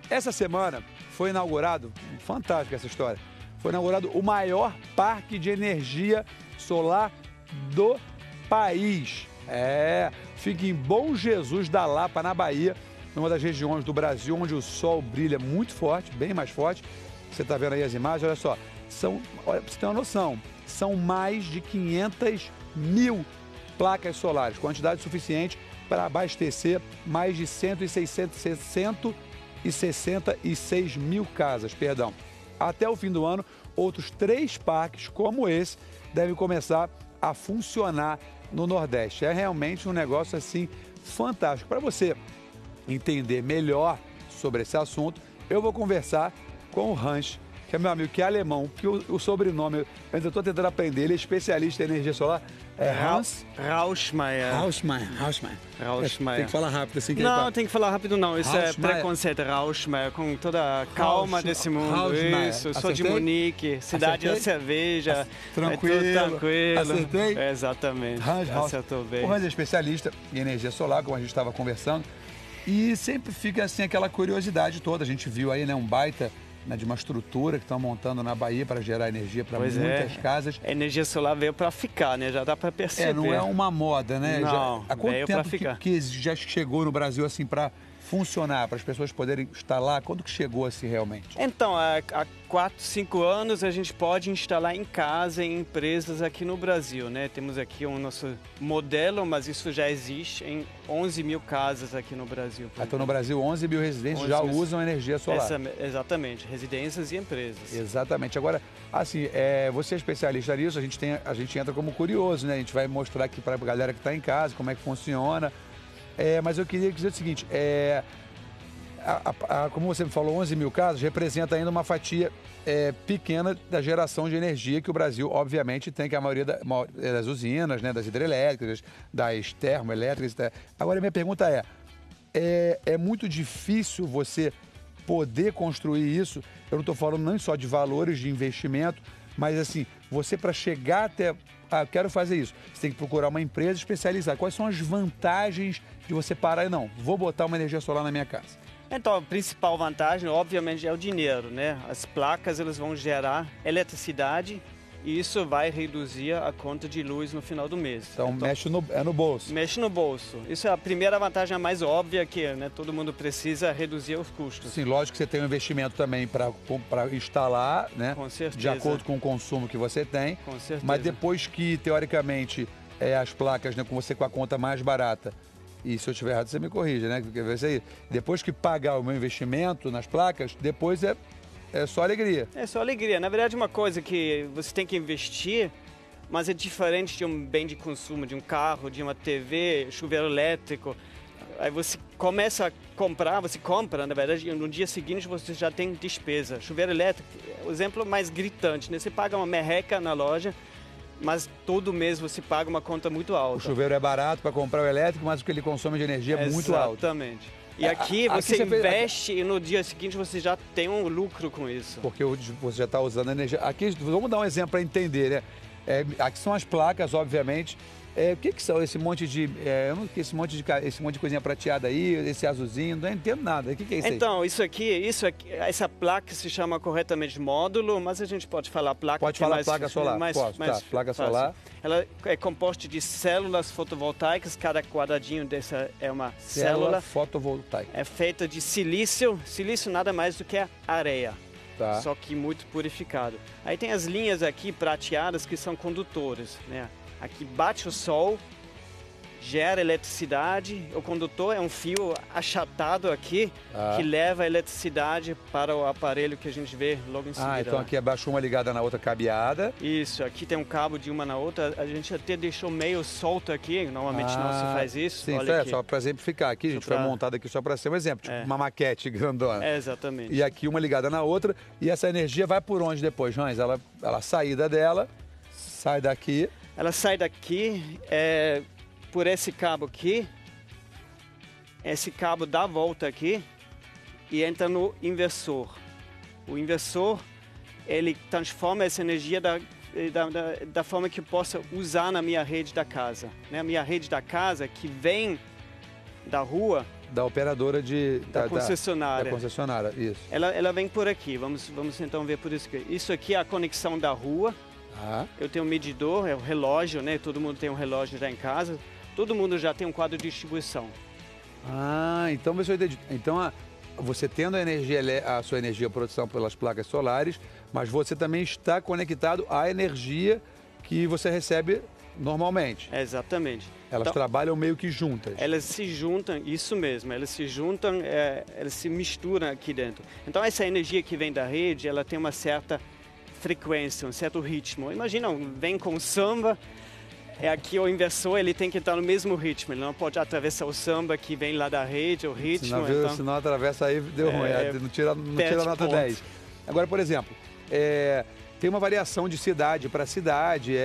Essa semana foi inaugurado, fantástico essa história, foi inaugurado o maior parque de energia solar do país. Fica em Bom Jesus da Lapa, na Bahia, numa das regiões do Brasil onde o sol brilha muito forte, bem mais forte. Você está vendo aí as imagens, olha só, olha, pra você ter uma noção, são mais de 500 mil placas solares, quantidade suficiente para abastecer mais de 166 mil casas, perdão. Até o fim do ano, outros 3 parques como esse devem começar a funcionar no Nordeste. É realmente um negócio assim fantástico. Para você entender melhor sobre esse assunto, eu vou conversar com o Hans, que é meu amigo, que é alemão, que o sobrenome, eu ainda estou tentando aprender, ele é especialista em energia solar. É Hans Rauschmeier. Rauschmeier. Rauschmeier. Tem que falar rápido assim. Não, tem que falar rápido não. Isso Rauschmeier. é preconceito. Rauschmeier, com toda a calma desse mundo. Isso, sou de Munique, cidade da cerveja. Tranquilo. É tudo tranquilo. Acertei? Exatamente. Acertou bem. O Hans é especialista em energia solar, como a gente estava conversando. E sempre fica assim aquela curiosidade toda. A gente viu aí, né, um baita, né, de uma estrutura que estão montando na Bahia para gerar energia para muitas casas. A energia solar veio para ficar, né? Já dá para perceber. Não é uma moda, né? Não, há quanto veio para ficar. Que já chegou no Brasil assim para funcionar, para as pessoas poderem instalar? Quando que chegou assim realmente? Então, há 4, 5 anos a gente pode instalar em casa, em empresas aqui no Brasil, né? Temos aqui o nosso modelo, mas isso já existe em 11 mil casas aqui no Brasil. Então no Brasil 11 mil residências já usam energia solar. Exatamente, residências e empresas. Exatamente. Agora, assim, você é especialista nisso, a gente entra como curioso, né? A gente vai mostrar aqui para a galera que está em casa como é que funciona. Mas eu queria dizer o seguinte, como você me falou, 11 mil casas representa ainda uma fatia pequena da geração de energia que o Brasil, obviamente, tem, que a maioria das usinas, né, das hidrelétricas, das termoelétricas. Agora, minha pergunta é muito difícil você poder construir isso? Eu não estou falando nem só de valores de investimento, mas assim, você para chegar até... eu quero fazer isso. Você tem que procurar uma empresa especializada. Quais são as vantagens de você parar e não, vou botar uma energia solar na minha casa? Então, a principal vantagem, obviamente, é o dinheiro, né? As placas, elas vão gerar eletricidade e isso vai reduzir a conta de luz no final do mês. Então mexe no bolso. Mexe no bolso. Isso é a primeira vantagem, a mais óbvia, que, né, todo mundo precisa reduzir os custos. Sim, lógico que você tem um investimento também para instalar, né? Com certeza. De acordo com o consumo que você tem. Com certeza. Mas depois que, teoricamente, as placas, né, com você com a conta mais barata, e se eu estiver errado, você me corrija, né? Depois que pagar o meu investimento nas placas, depois é só alegria. É só alegria. Na verdade, uma coisa que você tem que investir, mas é diferente de um bem de consumo, de um carro, de uma TV, chuveiro elétrico. Aí você começa a comprar, você compra, na verdade, e no dia seguinte você já tem despesa. Chuveiro elétrico é o exemplo mais gritante, né? Você paga uma merreca na loja, mas todo mês você paga uma conta muito alta. O chuveiro é barato para comprar o elétrico, mas o que ele consome de energia é muito alto. Exatamente. E aqui você investe e no dia seguinte você já tem um lucro com isso. Porque você já está usando energia. Aqui, vamos dar um exemplo para entender, né? Aqui são as placas, obviamente. O que são esse monte de esse monte de coisinha prateada aí, esse azulzinho? Não entendo nada. O que é isso aí? Então, isso aqui, essa placa se chama corretamente módulo, mas a gente pode falar placa. Pode falar placa solar. Placa solar. Ela é composta de células fotovoltaicas. Cada quadradinho dessa é uma célula fotovoltaica. É feita de silício. Silício nada mais do que areia. Tá. Só que muito purificado. Aí tem as linhas aqui prateadas que são condutores, né? Aqui bate o sol, gera eletricidade, o condutor é um fio achatado aqui que leva a eletricidade para o aparelho que a gente vê logo em seguida. Então aqui abaixo uma ligada na outra cabeada. Isso, aqui tem um cabo de uma na outra, a gente até deixou meio solto aqui, normalmente não se faz isso. Sim, olha aqui. Só para exemplificar aqui, a gente foi montado aqui só para ser um exemplo, tipo uma maquete grandona. Exatamente. E aqui uma ligada na outra, e essa energia vai por onde depois, Hans? A saída dela sai daqui. Ela sai daqui por esse cabo aqui, esse cabo dá a volta aqui e entra no inversor. O inversor, ele transforma essa energia da forma que eu possa usar na minha rede da casa. Né? A minha rede da casa, que vem da rua, da operadora da concessionária. Da concessionária, isso. Ela vem por aqui, vamos então ver por isso aqui. Isso aqui é a conexão da rua. Eu tenho um medidor, é o relógio, né? Todo mundo tem um relógio já em casa. Todo mundo já tem um quadro de distribuição. Então você entendi. Então você tendo a sua energia produção pelas placas solares, mas você também está conectado à energia que você recebe normalmente. Exatamente. Elas então, trabalham meio que juntas. Elas se juntam, isso mesmo, elas se juntam, elas se misturam aqui dentro. Então essa energia que vem da rede, ela tem uma certa frequência, um certo ritmo. Imagina, vem com samba, aqui o inversor ele tem que estar no mesmo ritmo, ele não pode atravessar o samba que vem lá da rede, o ritmo. Senão atravessa aí, deu ruim, não tira nota 10. Agora, por exemplo, tem uma variação de cidade para cidade,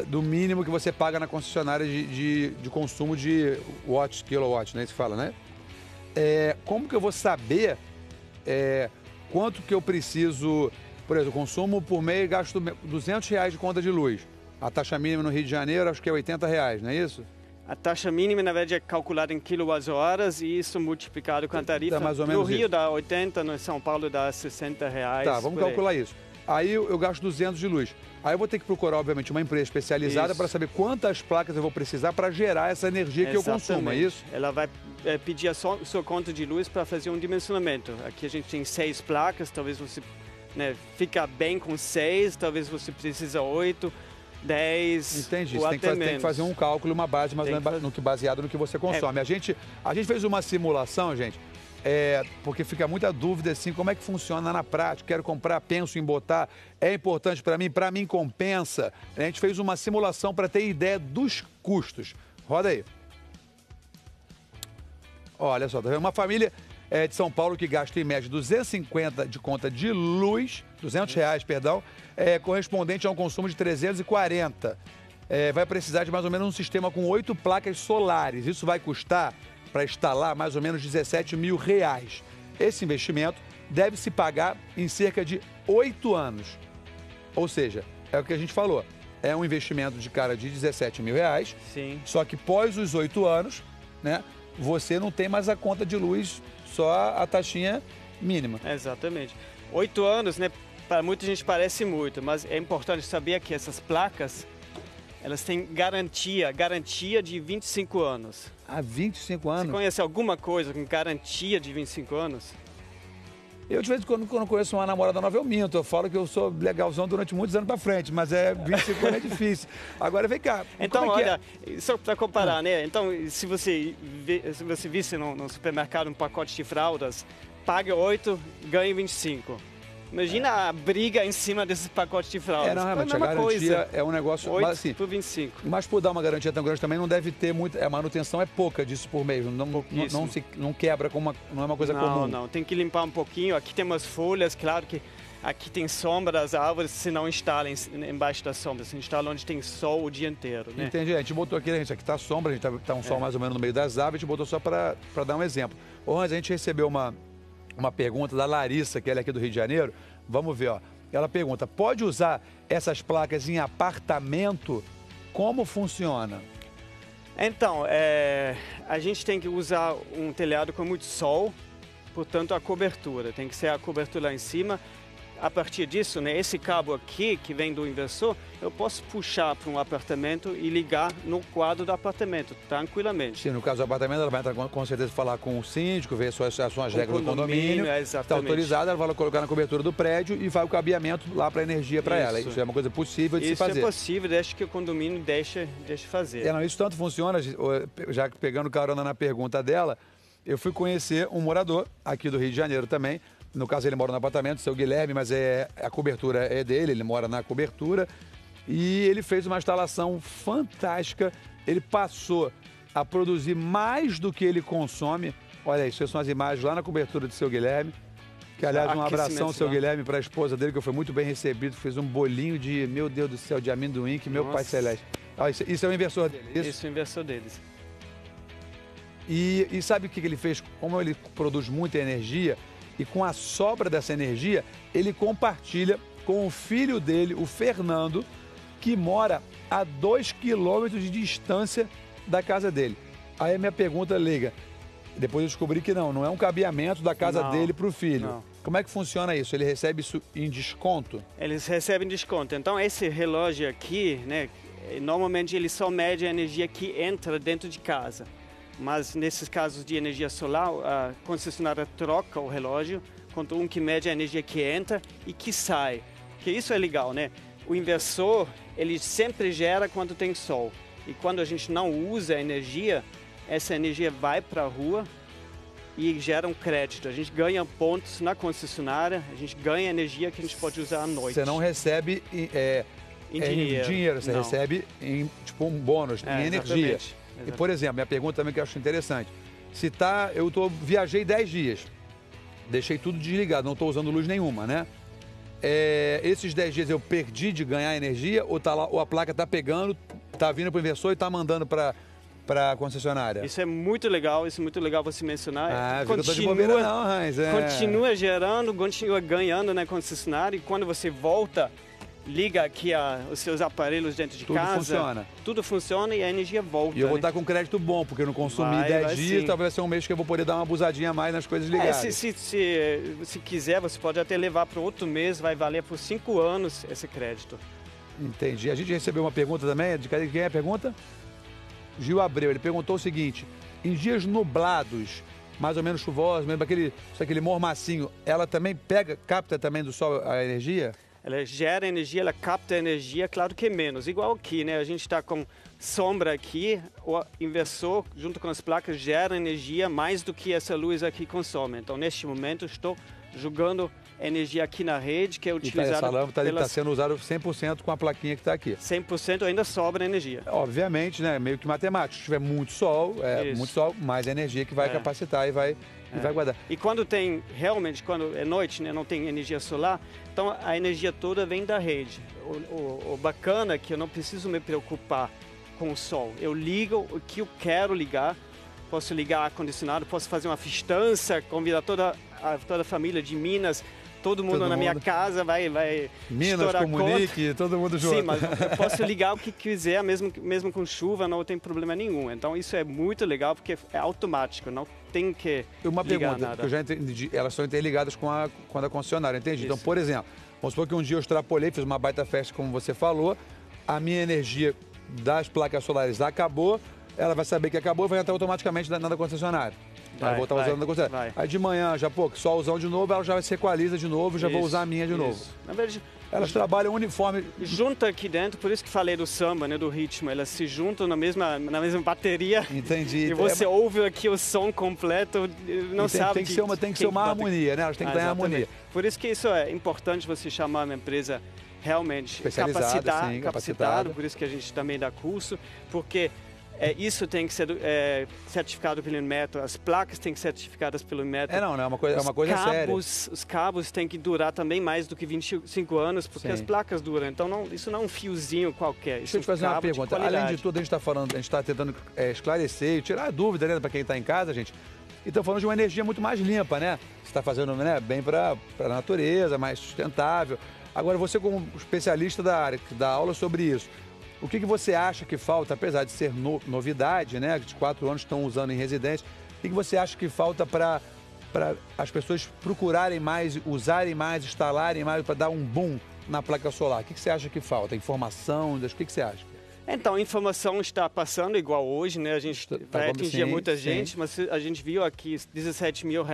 do mínimo que você paga na concessionária de consumo de watts, kilowatts, né? Se fala, né? Como que eu vou saber quanto que eu preciso? Por exemplo, consumo por mês, gasto R$200 de conta de luz. A taxa mínima no Rio de Janeiro acho que é R$80, não é isso? A taxa mínima, na verdade, é calculada em quilowatts-horas e isso multiplicado com a tarifa. Mais ou menos no Rio dá 80, no São Paulo dá R$60. Tá, vamos calcular isso. Aí eu gasto 200 de luz. Aí eu vou ter que procurar, obviamente, uma empresa especializada para saber quantas placas eu vou precisar para gerar essa energia que eu consumo, é isso? Ela vai pedir a sua conta de luz para fazer um dimensionamento. Aqui a gente tem 6 placas, talvez você fica bem com 6, talvez você precisa 8, 10. Entendi, ou você tem que fazer um cálculo, uma base mais ou menos baseado no que você consome. A gente fez uma simulação, gente, porque fica muita dúvida assim, como é que funciona na prática, quero comprar, penso em botar, é importante para mim compensa. A gente fez uma simulação para ter ideia dos custos. Roda aí. Olha só, tá vendo? Uma família de São Paulo que gasta em média 250 de conta de luz, R$200, perdão, correspondente a um consumo de 340. Vai precisar de mais ou menos um sistema com 8 placas solares. Isso vai custar, para instalar, mais ou menos R$17 mil. Esse investimento deve se pagar em cerca de 8 anos. Ou seja, é o que a gente falou, é um investimento de cara de R$17 mil. Sim. Só que pós os 8 anos, né, você não tem mais a conta de luz, só a taxinha mínima. Exatamente. 8 anos, né? Para muita gente parece muito, mas é importante saber que essas placas, elas têm garantia de 25 anos. 25 anos? Você conhece alguma coisa com garantia de 25 anos? Eu, de vez em quando conheço uma namorada nova, eu minto. Eu falo que eu sou legalzão durante muitos anos pra frente, mas 25 anos é difícil. Agora, vem cá. Então, olha, só para comparar, né? Então, se você visse no supermercado um pacote de fraldas, paga 8, ganha 25. Imagina a briga em cima desses pacotes de fraldas. Não, realmente, a garantia é um negócio... 8 mas, assim, por 25. Mas por dar uma garantia tão grande também não deve ter muito... A manutenção é pouca disso por mês. Não quebra, não é uma coisa comum. Não. Tem que limpar um pouquinho. Aqui tem umas folhas, claro que aqui tem sombra das árvores, se não instala embaixo da sombra. Se instala onde tem sol o dia inteiro, né? Entendi. A gente botou aqui, aqui tá sombra, a gente tá um sol mais ou menos no meio das árvores, a gente botou só para dar um exemplo. Ô, Hans, a gente recebeu uma pergunta da Larissa, que ela é aqui do Rio de Janeiro. Vamos ver, ó. Ela pergunta, pode usar essas placas em apartamento? Como funciona? Então, a gente tem que usar um telhado com muito sol, portanto a cobertura, tem que ser a cobertura lá em cima. A partir disso, né, esse cabo aqui, que vem do inversor, eu posso puxar para um apartamento e ligar no quadro do apartamento, tranquilamente. Sim, no caso do apartamento, ela vai entrar com certeza falar com o síndico, ver as suas regras do condomínio. Está autorizada, ela vai colocar na cobertura do prédio e vai o cabeamento lá para a energia para ela. Isso é uma coisa possível de se fazer. Isso é possível, desde que o condomínio deixe fazer. Isso tanto funciona, já pegando carona na pergunta dela, eu fui conhecer um morador aqui do Rio de Janeiro também. No caso, ele mora no apartamento, o seu Guilherme, mas a cobertura é dele, ele mora na cobertura. E ele fez uma instalação fantástica. Ele passou a produzir mais do que ele consome. Olha, isso são as imagens lá na cobertura do seu Guilherme. Que, aliás, um abração ao seu Guilherme para a esposa dele, que foi muito bem recebido. Fez um bolinho de, meu Deus do céu, de amendoim, que meu pai celeste. Isso é o inversor dele, isso? Isso é o inversor deles. E sabe o que ele fez? Como ele produz muita energia, e com a sobra dessa energia, ele compartilha com o filho dele, o Fernando, que mora a 2 quilômetros de distância da casa dele. Aí a minha pergunta, Liga, Depois eu descobri que não é um cabeamento da casa dele para o filho. Não. Como é que funciona isso? Ele recebe isso em desconto? Eles recebem desconto. Então, esse relógio aqui, né, normalmente ele só mede a energia que entra dentro de casa. Mas nesses casos de energia solar, a concessionária troca o relógio contra um que mede a energia que entra e que sai. Porque isso é legal, né? O inversor, ele sempre gera quando tem sol. E quando a gente não usa a energia, essa energia vai para a rua e gera um crédito. A gente ganha pontos na concessionária, a gente ganha energia que a gente pode usar à noite. Você não recebe em dinheiro. Você recebe em tipo um bônus, em energia. Exatamente. E, por exemplo, minha pergunta também que eu acho interessante. Viajei 10 dias, deixei tudo desligado, não estou usando luz nenhuma, né? Esses 10 dias eu perdi de ganhar energia ou a placa está pegando, está vindo para o inversor e está mandando para a concessionária? Isso é muito legal você mencionar. Continua gerando, continua ganhando na concessionária e quando você volta, liga aqui os seus aparelhos dentro de casa. Tudo funciona e a energia volta. E eu vou estar com crédito bom, porque eu não consumi 10 dias, talvez vai ser um mês que eu vou poder dar uma abusadinha a mais nas coisas ligadas. Se quiser, você pode até levar para outro mês, vai valer por 5 anos esse crédito. Entendi. A gente recebeu uma pergunta também, de quem é a pergunta? Gil Abreu, ele perguntou o seguinte: em dias nublados, mais ou menos chuvosos, mesmo aquele mormacinho, ela também capta também do sol a energia? Ela gera energia, ela capta energia, claro que menos. Igual aqui, né? A gente está com sombra aqui, o inversor, junto com as placas, gera energia mais do que essa luz aqui consome. Então, neste momento, estou jogando energia aqui na rede, que é utilizada... Essa lâmpada está sendo usada 100% com a plaquinha que está aqui. 100% ainda sobra energia. Obviamente, né? Meio que matemático. Se tiver muito sol, mais energia que vai capacitar e vai guardar. E quando quando é noite, né, não tem energia solar, então a energia toda vem da rede. O bacana é que eu não preciso me preocupar com o sol. Eu ligo o que eu quero ligar, posso ligar ar-condicionado, posso fazer uma festança, convidar toda a família de Minas, todo mundo na minha casa vai Minas, Comunique, todo mundo junto. Sim, mas eu posso ligar o que quiser, mesmo com chuva, não tem problema nenhum. Então isso é muito legal porque é automático, não tem que Uma ligar pergunta, nada. que eu já entendi, elas são interligadas com a concessionária, entendi. Isso. Então, por exemplo, vamos supor que um dia eu extrapolei, fiz uma baita festa, como você falou, a minha energia das placas solares acabou, ela vai saber que acabou e vai entrar automaticamente na concessionária. Ela vou estar usando na concessionária. Aí de manhã, solzão de novo, ela já se equaliza de novo, já vou usar a minha de novo. Na verdade, elas trabalham uniforme. Junta aqui dentro, por isso que falei do samba, né, do ritmo. Elas se juntam na mesma bateria. Entendi. E você ouve aqui o som completo, não sabe. Tem que ser uma harmonia, né? Elas têm que estar em harmonia. Por isso que isso é importante você chamar uma empresa realmente capacitada. Por isso que a gente também dá curso, porque isso tem que ser certificado pelo Inmetro, as placas têm que ser certificadas pelo Inmetro. É uma coisa séria. Os cabos têm que durar também mais do que 25 anos, porque as placas duram. Então, isso não é um fiozinho qualquer. Deixa eu te fazer uma pergunta. Além de tudo, a gente está tentando esclarecer e tirar a dúvida, né, para quem está em casa, gente. E estamos falando de uma energia muito mais limpa, né? Você está fazendo, né, bem para a natureza, mais sustentável. Agora, você como especialista da área, que dá aula sobre isso, o que você acha que falta, apesar de ser novidade, né? De 4 anos estão usando em residência, o que você acha que falta para as pessoas procurarem mais, usarem mais, instalarem mais, para dar um boom na placa solar? O que você acha que falta? Informação? O que você acha? Então, a informação está passando igual hoje, né? A gente vai atingir muita gente, mas a gente viu aqui R$17 mil,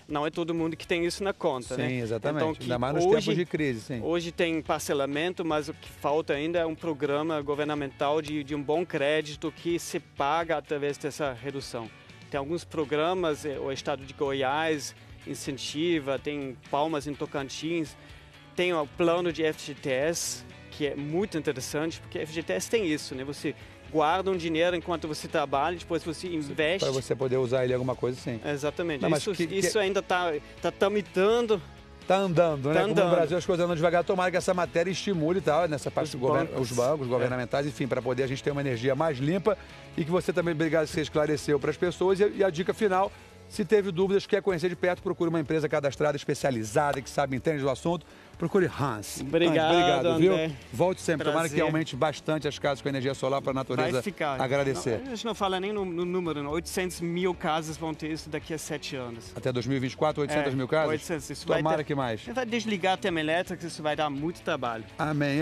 não é todo mundo que tem isso na conta, né? Sim, exatamente. Então, ainda mais nos tempos de crise, sim. Hoje tem parcelamento, mas o que falta ainda é um programa governamental de um bom crédito que se paga através dessa redução. Tem alguns programas, o estado de Goiás incentiva, tem Palmas em Tocantins, tem o plano de FGTS, que é muito interessante, porque a FGTS tem isso, né? Você guarda um dinheiro enquanto você trabalha, depois você investe. Para você poder usar ele em alguma coisa, sim. Exatamente. Não, isso ainda está tramitando. Está andando, né? Como no Brasil as coisas andam devagar, tomara que essa matéria estimule e tal, nessa parte os bancos governamentais, enfim, para poder a gente ter uma energia mais limpa e que você também, obrigado, você esclareceu para as pessoas. E a dica final, Se teve dúvidas, quer conhecer de perto, procure uma empresa cadastrada, especializada, que sabe, entende do assunto. Procure Hans. Obrigado, obrigado, viu? André. Volte sempre. Prazer. Tomara que aumente bastante as casas com energia solar para a natureza Vai ficar. agradecer. Não, a gente não fala nem no número, não. 800 mil casas vão ter isso daqui a 7 anos. Até 2024, 800 mil casas? 800. Isso Tomara vai que mais. vai desligar a termoelétrica, isso vai dar muito trabalho. Amém.